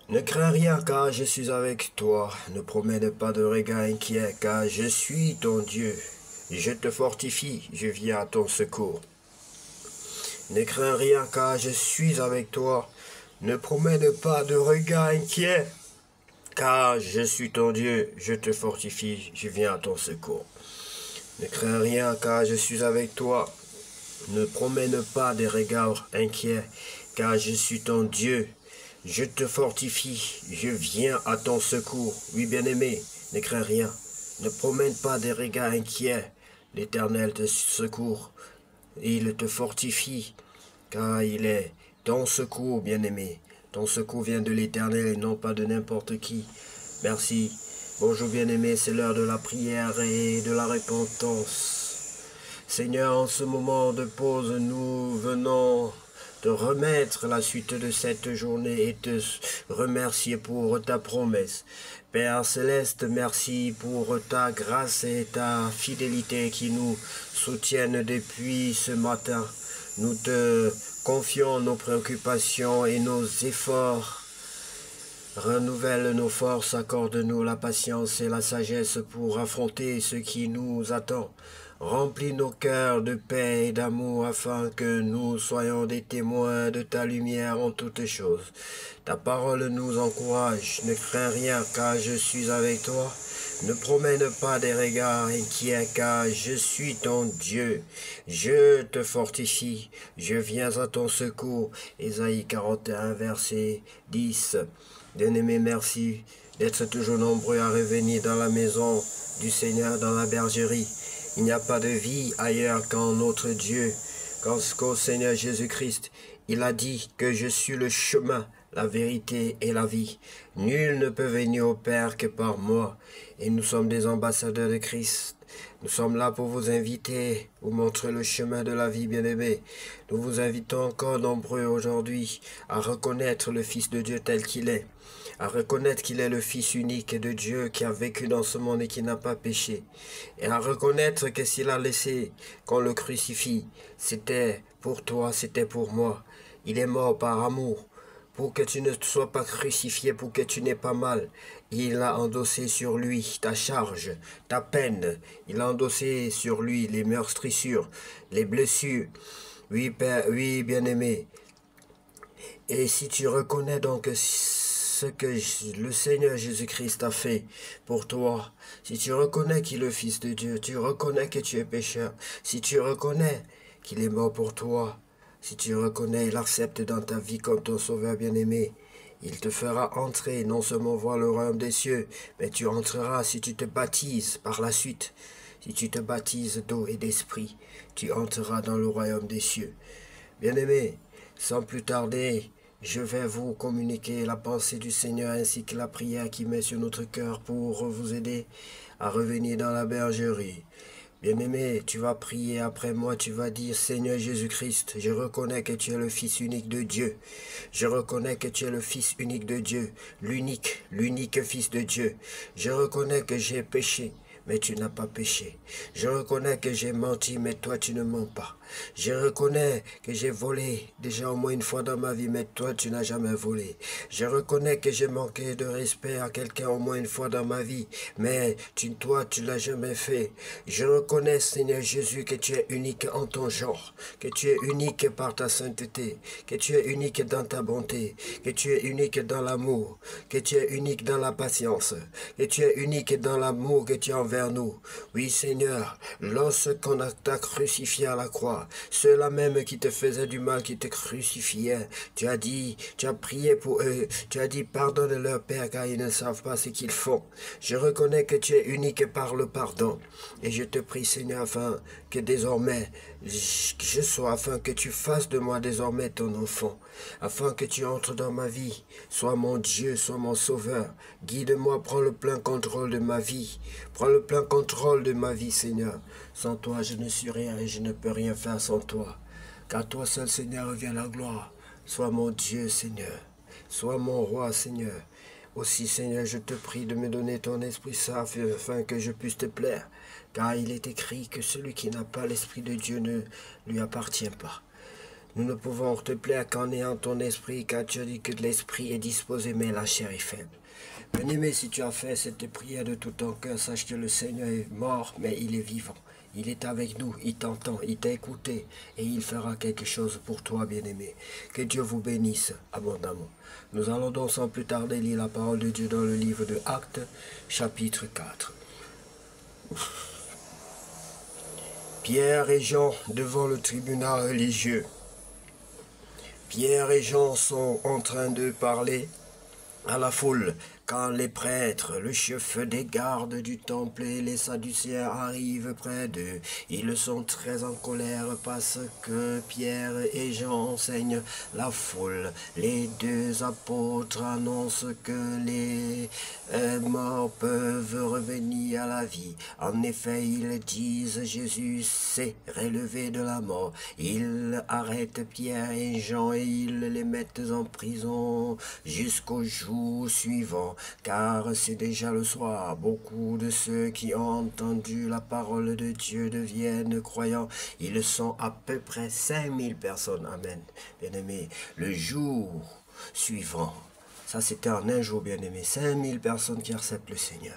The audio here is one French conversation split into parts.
Ne crains rien car je suis avec toi. Ne promène pas de regard inquiet car je suis ton Dieu. Je te fortifie, je viens à ton secours. Ne crains rien car je suis avec toi. Ne promène pas de regard inquiet car je suis ton Dieu. Je te fortifie, je viens à ton secours. Ne crains rien car je suis avec toi. Ne promène pas des regards inquiets, car je suis ton Dieu. Je te fortifie, je viens à ton secours. Oui, bien-aimé, ne crains rien. Ne promène pas des regards inquiets. L'Éternel te secourt. Il te fortifie, car il est ton secours, bien-aimé. Ton secours vient de l'Éternel et non pas de n'importe qui. Merci. Bonjour, bien-aimé, c'est l'heure de la prière et de la repentance. Seigneur, en ce moment de pause, nous venons te remettre la suite de cette journée et te remercier pour ta promesse. Père Céleste, merci pour ta grâce et ta fidélité qui nous soutiennent depuis ce matin. Nous te confions nos préoccupations et nos efforts. Renouvelle nos forces, accorde-nous la patience et la sagesse pour affronter ce qui nous attend. Remplis nos cœurs de paix et d'amour afin que nous soyons des témoins de ta lumière en toutes choses. Ta parole nous encourage. Ne crains rien car je suis avec toi. Ne promène pas des regards inquiets car je suis ton Dieu. Je te fortifie. Je viens à ton secours. Ésaïe 41, verset 10. Bien-aimé, merci d'être toujours nombreux à revenir dans la maison du Seigneur, dans la bergerie. Il n'y a pas de vie ailleurs qu'en notre Dieu, qu'au Seigneur Jésus-Christ. Il a dit que je suis le chemin, la vérité et la vie. Nul ne peut venir au Père que par moi. Et nous sommes des ambassadeurs de Christ. Nous sommes là pour vous inviter, vous montrer le chemin de la vie, bien-aimés. Nous vous invitons encore nombreux aujourd'hui à reconnaître le Fils de Dieu tel qu'il est, à reconnaître qu'il est le Fils unique de Dieu qui a vécu dans ce monde et qui n'a pas péché, et à reconnaître que s'il a laissé qu'on le crucifie, c'était pour toi, c'était pour moi. Il est mort par amour, pour que tu ne sois pas crucifié, pour que tu n'aies pas mal. Il a endossé sur lui ta charge, ta peine. Il a endossé sur lui les meurtrissures, les blessures. Oui, Père, oui, bien-aimé. Et si tu reconnais donc ce que le Seigneur Jésus-Christ a fait pour toi, si tu reconnais qu'il est le Fils de Dieu, tu reconnais que tu es pécheur, si tu reconnais qu'il est mort pour toi, si tu reconnais, il accepte dans ta vie comme ton sauveur bien-aimé, il te fera entrer, non seulement voir le royaume des cieux, mais tu entreras si tu te baptises par la suite. Si tu te baptises d'eau et d'esprit, tu entreras dans le royaume des cieux. Bien-aimé, sans plus tarder, je vais vous communiquer la pensée du Seigneur ainsi que la prière qui met sur notre cœur pour vous aider à revenir dans la bergerie. Bien-aimé, tu vas prier après moi, tu vas dire, Seigneur Jésus-Christ, je reconnais que tu es le Fils unique de Dieu. Je reconnais que tu es le Fils unique de Dieu, l'unique Fils de Dieu. Je reconnais que j'ai péché, mais tu n'as pas péché. Je reconnais que j'ai menti, mais toi tu ne mens pas. Je reconnais que j'ai volé déjà au moins une fois dans ma vie, mais toi tu n'as jamais volé. Je reconnais que j'ai manqué de respect à quelqu'un au moins une fois dans ma vie, mais toi tu l'as jamais fait. Je reconnais, Seigneur Jésus, que tu es unique en ton genre, que tu es unique par ta sainteté, que tu es unique dans ta bonté, que tu es unique dans l'amour, que tu es unique dans la patience, que tu es unique dans l'amour que tu as envers nous. Oui, Seigneur, lorsqu'on t'a crucifié à la croix, ceux-là même qui te faisaient du mal, qui te crucifiaient, tu as dit, tu as prié pour eux, tu as dit pardonne leur Père car ils ne savent pas ce qu'ils font. Je reconnais que tu es unique par le pardon et je te prie, Seigneur, afin que désormais je sois, afin que tu fasses de moi désormais ton enfant, afin que tu entres dans ma vie, sois mon Dieu, sois mon sauveur, guide-moi, prends le plein contrôle de ma vie, prends le plein contrôle de ma vie, Seigneur. Sans toi, je ne suis rien et je ne peux rien faire sans toi. Car toi seul, Seigneur, revient la gloire. Sois mon Dieu, Seigneur. Sois mon roi, Seigneur. Aussi, Seigneur, je te prie de me donner ton Esprit Saint afin que je puisse te plaire. Car il est écrit que celui qui n'a pas l'Esprit de Dieu ne lui appartient pas. Nous ne pouvons te plaire qu'en ayant ton esprit, car tu as dit que l'esprit est disposé, mais la chair est faible. Bien-aimé, si tu as fait cette prière de tout ton cœur, sache que le Seigneur est mort, mais il est vivant. Il est avec nous, il t'entend, il t'a écouté, et il fera quelque chose pour toi, bien-aimé. Que Dieu vous bénisse abondamment. Nous allons donc sans plus tarder lire la parole de Dieu dans le livre de Actes, chapitre 4. Pierre et Jean devant le tribunal religieux. Pierre et Jean sont en train de parler à la foule, quand les prêtres, le chef des gardes du temple et les Sadducéens arrivent près d'eux, ils sont très en colère parce que Pierre et Jean enseignent la foule. Les deux apôtres annoncent que les morts peuvent revenir à la vie. En effet, ils disent Jésus s'est relevé de la mort. Ils arrêtent Pierre et Jean et ils les mettent en prison jusqu'au jour suivant, car c'est déjà le soir. Beaucoup de ceux qui ont entendu la parole de Dieu deviennent croyants. Ils sont à peu près 5000 personnes. Amen. Bien-aimés, le jour suivant, ça c'était en un jour, bien-aimé, 5000 personnes qui acceptent le Seigneur.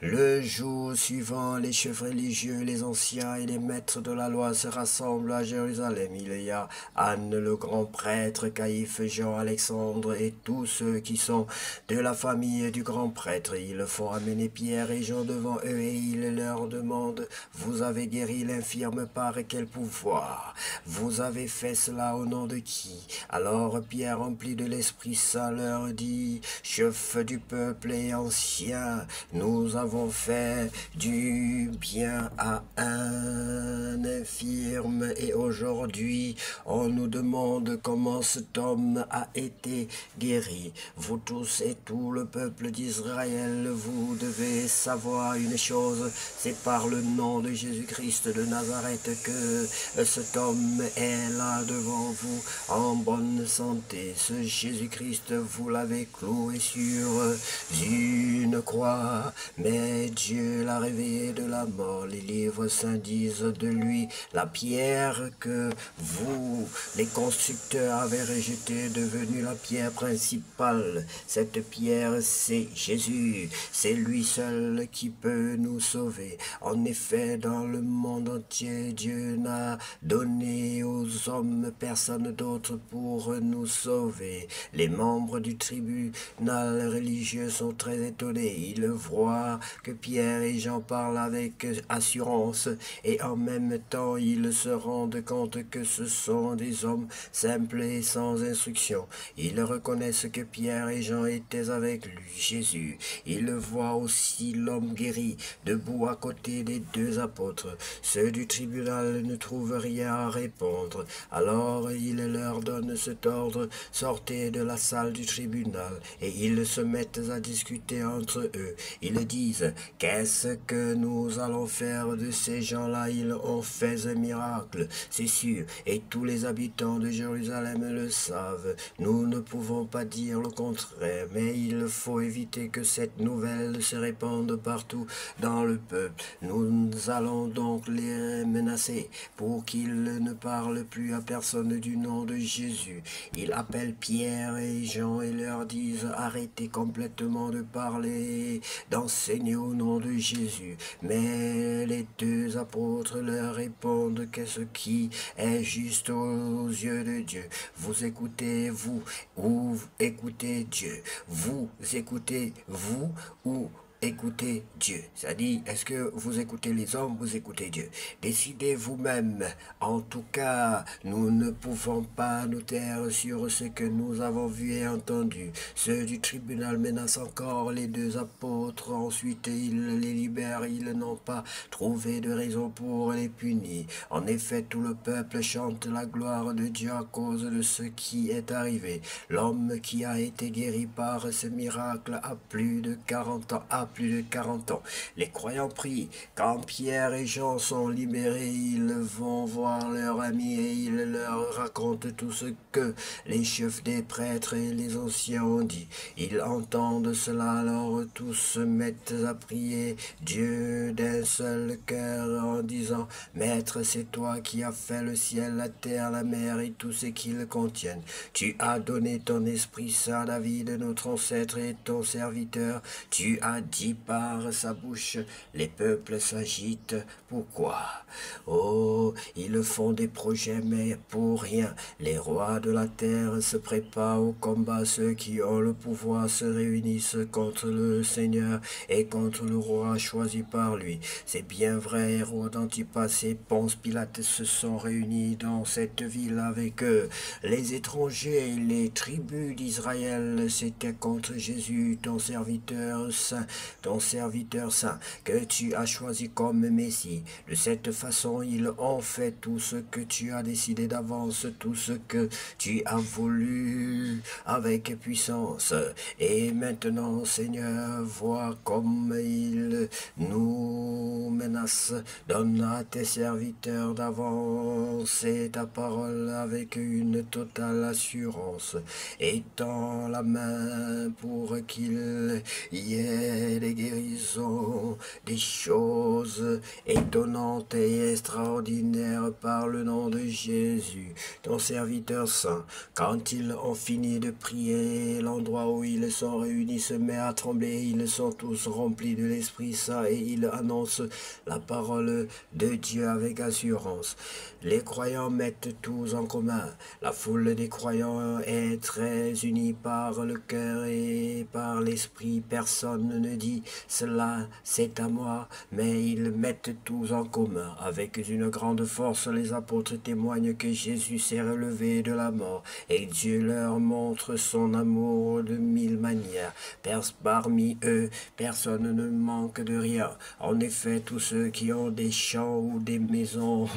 Le jour suivant, les chefs religieux, les anciens et les maîtres de la loi se rassemblent à Jérusalem. Il y a Anne, le grand prêtre, Caïphe, Jean, Alexandre et tous ceux qui sont de la famille du grand prêtre. Ils font amener Pierre et Jean devant eux et ils leur demandent, vous avez guéri l'infirme par quel pouvoir? Vous avez fait cela au nom de qui? Alors Pierre, rempli de l'Esprit Saint, leur dit, chef du peuple et ancien, nous avons fait du bien à un infirme et aujourd'hui on nous demande comment cet homme a été guéri. Vous tous et tout le peuple d'Israël, vous devez savoir une chose, c'est par le nom de Jésus-Christ de Nazareth que cet homme est là devant vous en bonne santé. Ce Jésus-Christ, vous l'avez cloué sur une croix, mais Dieu l'a réveillé de la mort. Les livres saints disent de lui, la pierre que vous, les constructeurs, avez rejetée, est devenue la pierre principale. Cette pierre, c'est Jésus. C'est lui seul qui peut nous sauver. En effet, dans le monde entier, Dieu n'a donné aux hommes personne d'autre pour nous sauver. Les membres du tribunal religieux sont très étonnés. Ils voient que Pierre et Jean parlent avec assurance et en même temps ils se rendent compte que ce sont des hommes simples et sans instruction. Ils reconnaissent que Pierre et Jean étaient avec lui, Jésus. Ils voient aussi l'homme guéri debout à côté des deux apôtres. Ceux du tribunal ne trouvent rien à répondre. Alors il leur donne cet ordre, sortez de la salle du tribunal, et ils se mettent à discuter entre eux. Ils disent, qu'est-ce que nous allons faire de ces gens-là? Ils ont fait un miracle, c'est sûr, et tous les habitants de Jérusalem le savent. Nous ne pouvons pas dire le contraire, mais il faut éviter que cette nouvelle se répande partout dans le peuple. Nous allons donc les menacer pour qu'ils ne parlent plus à personne du nom de Jésus. Ils appellent Pierre et Jean et leur disent, arrêtez complètement de parler, d'enseigner au nom de Jésus. Mais les deux apôtres leur répondent que ce qui est juste aux yeux de Dieu. Vous écoutez vous ou écoutez Dieu. Vous écoutez vous ou écoutez Dieu. C'est-à-dire, est-ce que vous écoutez les hommes, vous écoutez Dieu? Décidez vous-même. En tout cas, nous ne pouvons pas nous taire sur ce que nous avons vu et entendu. Ceux du tribunal menacent encore les deux apôtres. Ensuite, ils les libèrent. Ils n'ont pas trouvé de raison pour les punir. En effet, tout le peuple chante la gloire de Dieu à cause de ce qui est arrivé. L'homme qui a été guéri par ce miracle a plus de 40 ans à plus de 40 ans. Les croyants prient. Quand Pierre et Jean sont libérés, ils vont voir leurs amis et ils leur racontent tout ce que les chefs des prêtres et les anciens ont dit. Ils entendent cela, alors tous se mettent à prier Dieu d'un seul cœur en disant: Maître, c'est toi qui as fait le ciel, la terre, la mer et tout ce qu'ils contiennent. Tu as donné ton Esprit Saint à David, notre ancêtre et ton serviteur. Tu as dit par sa bouche, les peuples s'agitent. Pourquoi? Oh, ils font des projets, mais pour rien. Les rois de la terre se préparent au combat. Ceux qui ont le pouvoir se réunissent contre le Seigneur et contre le roi choisi par lui. C'est bien vrai, Hérode Antipas et Ponce Pilate se sont réunis dans cette ville avec eux. Les étrangers et les tribus d'Israël, c'était contre Jésus, ton serviteur saint, que tu as choisi comme Messie. De cette façon, ils ont fait tout ce que tu as décidé d'avance, tout ce que tu as voulu avec puissance. Et maintenant, Seigneur, vois comme ils nous menacent. Donne à tes serviteurs d'avancer ta parole avec une totale assurance. Étends la main pour qu'il y ait des guérisons, des choses étonnantes et extraordinaires par le nom de Jésus, ton serviteur saint. Quand ils ont fini de prier, l'endroit où ils sont réunis se met à trembler. Ils sont tous remplis de l'Esprit Saint et ils annoncent la parole de Dieu avec assurance. Les croyants mettent tous en commun. La foule des croyants est très unie par le cœur et par l'esprit. Personne ne dit cela c'est à moi, mais ils mettent tous en commun. Avec une grande force, les apôtres témoignent que Jésus s'est relevé de la mort et Dieu leur montre son amour de 1000 manières. Parmi eux, personne ne manque de rien. En effet, tous ceux qui ont des champs ou des maisons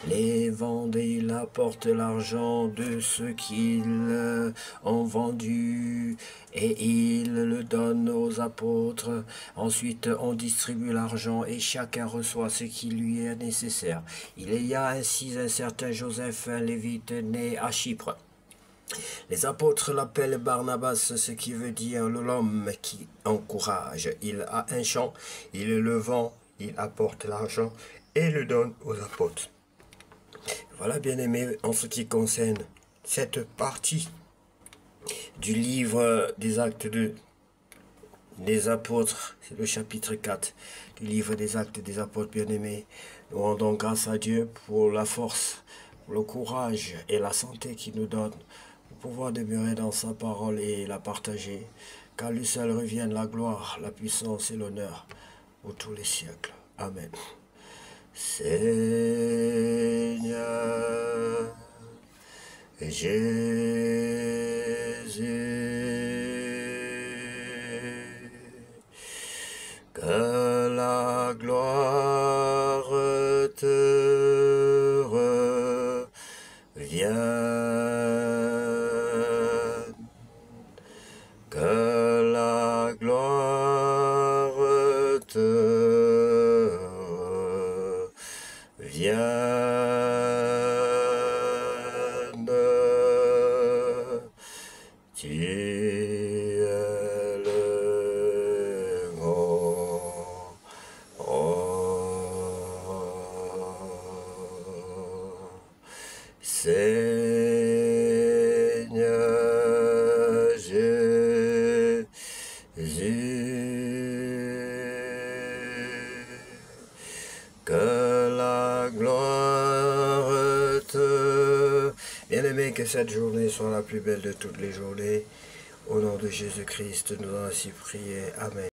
les vendent et ils apportent l'argent de ceux qu'ils ont vendus et ils le donnent aux apôtres. Ensuite, on distribue l'argent et chacun reçoit ce qui lui est nécessaire. Il y a ainsi un certain Joseph, un lévite né à Chypre. Les apôtres l'appellent Barnabas, ce qui veut dire l'homme qui encourage. Il a un champ, il le vend, il apporte l'argent et le donne aux apôtres. Voilà, bien-aimés, en ce qui concerne cette partie du livre des Actes des Apôtres, c'est le chapitre 4 du livre des Actes des Apôtres, bien-aimés. Nous rendons grâce à Dieu pour la force, pour le courage et la santé qu'il nous donne pour pouvoir demeurer dans sa parole et la partager. Qu'à lui seul revienne la gloire, la puissance et l'honneur pour tous les siècles. Amen. Seigneur Jésus, que la gloire te revienne, que la gloire te revienne. Tu es le grand Seigneur Jésus, que la gloire te... Bien-aimé, que cette journée soit la plus belle de toutes les journées. Au nom de Jésus-Christ, nous allons ainsi prier. Amen.